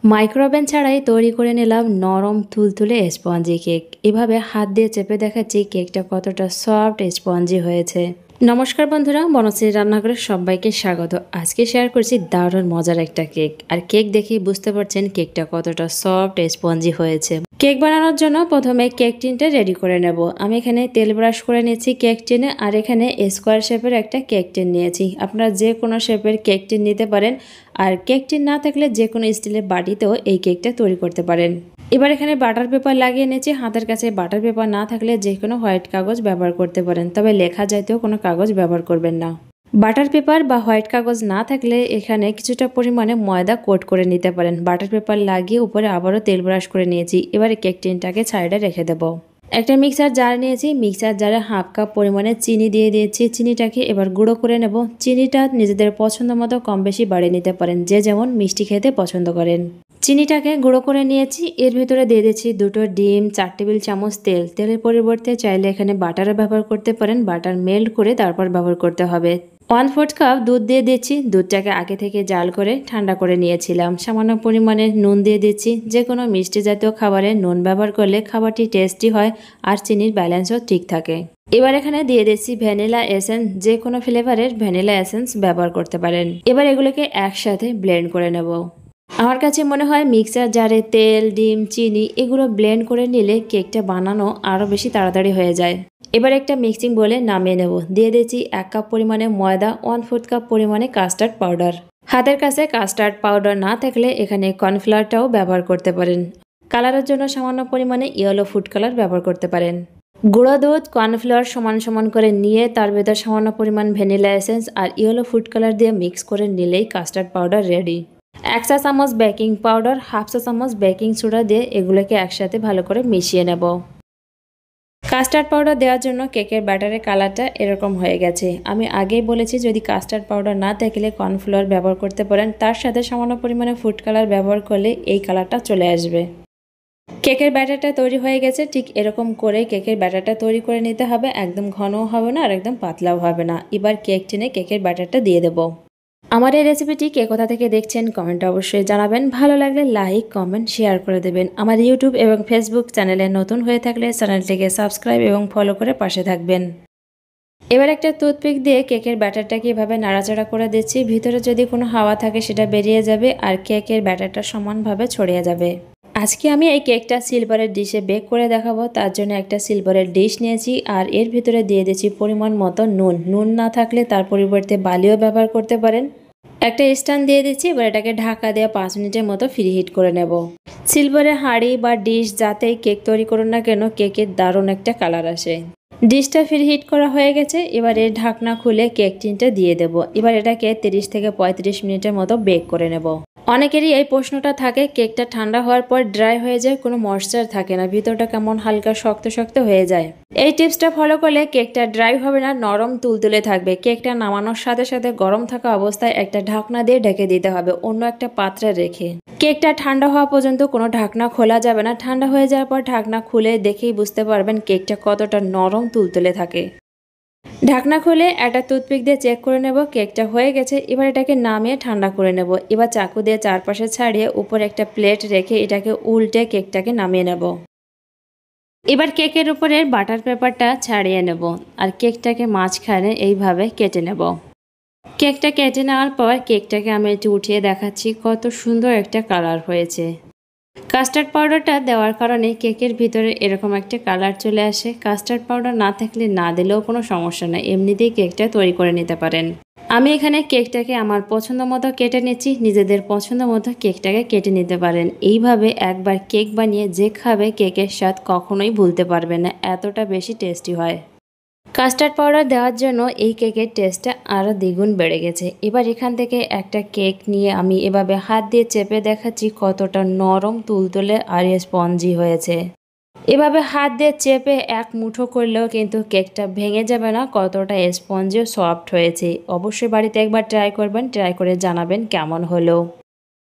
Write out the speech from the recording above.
Micro oven ছাড়াই তৈরি করে নিলাম নরম তুলতুলে স্পঞ্জি কেক। এভাবে হাত দিয়ে চেপে দেখাচ্ছি কেকটা কতটা সফট স্পঞ্জি হয়েছে। নমস্কার বন্ধুরা, বনশ্রী রান্নাঘরে সবাইকে স্বাগত। আজকে শেয়ার করছি দারুণ মজার একটা কেক। আর কেক দেখেই বুঝতে পারছেন কেকটা কতটা সফট স্পঞ্জি হয়েছে। কেক বানানোর জন্য প্রথমে কেক টিনটা রেডি করে নেব। আমি এখানে তেল ব্রাশ করে নিয়েছি কেক টিনে, আর এখানে স্কোয়ার শেপের একটা কেক টিন নিয়েছি। আপনারা যে কোনো শেপের কেক টিন নিতে পারেন, আর কেক টিন না থাকলে যে কোনো স্টিলের বাটিতেও এই কেকটা তৈরি করতে পারেন। এবার এখানে বাটার পেপার লাগিয়ে নিয়েছি। হাতের কাছে বাটার পেপার না থাকলে যে কোনো হোয়াইট কাগজ ব্যবহার করতে পারেন, তবে লেখা জাতীয় কোনো কাগজ ব্যবহার করবেন না। বাটার পেপার বা হোয়াইট কাগজ না থাকলে এখানে কিছুটা পরিমাণে ময়দা কোট করে নিতে পারেন। বাটার পেপার লাগিয়ে উপরে আবারও তেল ব্রাশ করে নিয়েছি। এবারে কেক টিনটাকে সাইডে রেখে দেব। একটা মিক্সার জার নিয়েছি। মিক্সার জারে হাফ কাপ পরিমাণে চিনি দিয়ে দিয়েছি। চিনিটাকে এবার গুঁড়ো করে নেব। চিনিটা নিজেদের পছন্দ মতো কম বেশি বাড়িয়ে নিতে পারেন, যে যেমন মিষ্টি খেতে পছন্দ করেন। চিনিটাকে গুঁড়ো করে নিয়েছি। এর ভিতরে দিয়ে দিচ্ছি 2টো ডিম, 4 টেবিল চামচ তেল। তেলের পরিবর্তে চাইলে এখানে বাটারও ব্যবহার করতে পারেন। বাটার মেল্ট করে তারপর ব্যবহার করতে হবে। 1/4 কাপ দুধ দিয়ে দিচ্ছি। দুধটাকে আগে থেকে জাল করে ঠান্ডা করে নিয়েছিলাম। সামান্য পরিমাণে নুন দিয়ে দিচ্ছি। যে কোনো মিষ্টি জাতীয় খাবারে নুন ব্যবহার করলে খাবারটি টেস্টি হয় আর চিনির ব্যালেন্সও ঠিক থাকে। এবার এখানে দিয়ে দিচ্ছি ভ্যানিলা এসেন্স। যে কোনো ফ্লেভারের ভ্যানিলা এসেন্স ব্যবহার করতে পারেন। এবার এগুলোকে একসাথে ব্লেন্ড করে নেব। আমার কাছে মনে হয় মিক্সার জারে তেল, ডিম, চিনি এগুলো ব্লেন্ড করে নিলে কেকটা বানানো আরও বেশি তাড়াতাড়ি হয়ে যায়। এবার একটা মিক্সিং বলে নামিয়ে নেব। দিয়ে দিয়েছি 1 কাপ পরিমাণে ময়দা, 1/4 কাপ পরিমাণে কাস্টার্ড পাউডার। হাতের কাছে কাস্টার্ড পাউডার না থাকলে এখানে কর্নফ্লাওয়ারটাও ব্যবহার করতে পারেন। কালারের জন্য সামান্য পরিমাণে ইয়েলো ফুড কালার ব্যবহার করতে পারেন। গুঁড়ো দুধ, কর্নফ্লাওয়ার সমান সমান করে নিয়ে তার ভেতর সামান্য পরিমাণ ভ্যানিলা এসেন্স আর ইয়েলো ফুড কালার দিয়ে মিক্স করে নিলেই কাস্টার্ড পাউডার রেডি। 1 চা চামচ বেকিং পাউডার, 1/2 চা চামচ বেকিং সোডা দিয়ে এগুলোকে একসাথে ভালো করে মিশিয়ে নেব। কাস্টার্ড পাউডার দেওয়ার জন্য কেকের ব্যাটারের কালারটা এরকম হয়ে গেছে। আমি আগেই বলেছি যদি কাস্টার্ড পাউডার না থাকলে কর্নফ্লাওয়ার ব্যবহার করতে পারেন। তার সাথে সামান্য পরিমাণে ফুড কালার ব্যবহার করলে এই কালারটা চলে আসবে। কেকের ব্যাটারটা তৈরি হয়ে গেছে। ঠিক এরকম করে কেকের ব্যাটারটা তৈরি করে নিতে হবে। একদম ঘনও হবে না আর একদম পাতলাও হবে না। এবার কেক টিনে কেকের ব্যাটারটা দিয়ে দেব। আমার এই রেসিপিটি কে কোথা থেকে দেখছেন কমেন্টে অবশ্যই জানাবেন। ভালো লাগলে লাইক, কমেন্ট, শেয়ার করে দেবেন। আমার ইউটিউব এবং ফেসবুক চ্যানেলে নতুন হয়ে থাকলে চ্যানেলটিকে সাবস্ক্রাইব এবং ফলো করে পাশে থাকবেন। এবার একটা টুথপিক দিয়ে কেকের ব্যাটারটাকে এভাবে নাড়াচাড়া করে দিচ্ছি। ভিতরে যদি কোনো হাওয়া থাকে সেটা বেরিয়ে যাবে আর কেকের ব্যাটারটা সমানভাবে ছড়িয়ে যাবে। আজকে আমি এই কেকটা সিলভারের ডিশে বেক করে দেখাবো। তার জন্য একটা সিলভারের ডিশ নিয়েছি আর এর ভিতরে দিয়ে দিয়েছি পরিমাণ মতো নুন। নুন না থাকলে তার পরিবর্তে বালিও ব্যবহার করতে পারেন। একটা স্ট্যান্ড দিয়ে দিচ্ছি। এবার এটাকে ঢাকা দিয়ে 5 মিনিটের মতো ফ্রি হিট করে নেব। সিলভারের হাঁড়ি বা ডিশ যাতেই কেক তৈরি করুন না কেন, কেকের দারুণ একটা কালার আসে। ডিশটা ফ্রি হিট করা হয়ে গেছে। এবার এর ঢাকনা খুলে কেক টিনটা দিয়ে দেব। এবার এটাকে 30 থেকে 35 মিনিটের মতো বেক করে নেব। অনেকেরই এই প্রশ্নটা থাকে, কেকটা ঠান্ডা হওয়ার পর ড্রাই হয়ে যায়, কোনো ময়েশ্চার থাকে না, ভিতরটা কেমন হালকা শক্ত শক্ত হয়ে যায়। এই টিপসটা ফলো করলে কেকটা ড্রাই হবে না, নরম তুলতুলে থাকবে। কেকটা নামানোর সাথে সাথে গরম থাকা অবস্থায় একটা ঢাকনা দিয়ে ঢেকে দিতে হবে, অন্য একটা পাত্রে রেখে। কেকটা ঠান্ডা হওয়া পর্যন্ত কোনো ঢাকনা খোলা যাবে না। ঠান্ডা হয়ে যাওয়ার পর ঢাকনা খুলে দেখেই বুঝতে পারবেন কেকটা কতটা নরম তুলতুলে থাকে। ঢাকনা খুলে একটা টুথপিক দিয়ে চেক করে নেব কেকটা হয়ে গেছে। এবার এটাকে নামিয়ে ঠান্ডা করে নেব। এবার চাকু দিয়ে চারপাশে ছাড়িয়ে উপরে একটা প্লেট রেখে এটাকে উল্টে কেকটাকে নামিয়ে নেব। এবার কেকের উপরের বাটার পেপারটা ছাড়িয়ে নেব আর কেকটাকে মাঝখানে এইভাবে কেটে নেব। কেকটা কেটে নেওয়ার পর কেকটাকে আমি একটু উঠিয়ে দেখাচ্ছি কত সুন্দর একটা কালার হয়েছে। কাস্টার্ড পাউডারটা দেওয়ার কারণে কেকের ভিতরে এরকম একটা কালার চলে আসে। কাস্টার্ড পাউডার না থাকলে না দিলেও কোনো সমস্যা নেই, এমনিতেই কেকটা তৈরি করে নিতে পারেন। আমি এখানে কেকটাকে আমার পছন্দ মতো কেটে নিচ্ছি। নিজেদের পছন্দ মতো কেকটাকে কেটে নিতে পারেন। এইভাবে একবার কেক বানিয়ে যে খাবে কেকের স্বাদ কখনোই ভুলতে পারবে না, এতটা বেশি টেস্টি হয়। কাস্টার্ড পাউডার দেওয়ার জন্য এই কেকের টেস্টটা আরও দ্বিগুণ বেড়ে গেছে। এবার এখান থেকে একটা কেক নিয়ে আমি এভাবে হাত দিয়ে চেপে দেখাচ্ছি কতটা নরম তুলতুলে আর স্পঞ্জি হয়েছে। এভাবে হাত দিয়ে চেপে এক মুঠো করলেও কিন্তু কেকটা ভেঙে যাবে না, কতটা স্পঞ্জি ও সফট হয়েছে। অবশ্যই বাড়িতে একবার ট্রাই করবেন, ট্রাই করে জানাবেন কেমন হলো।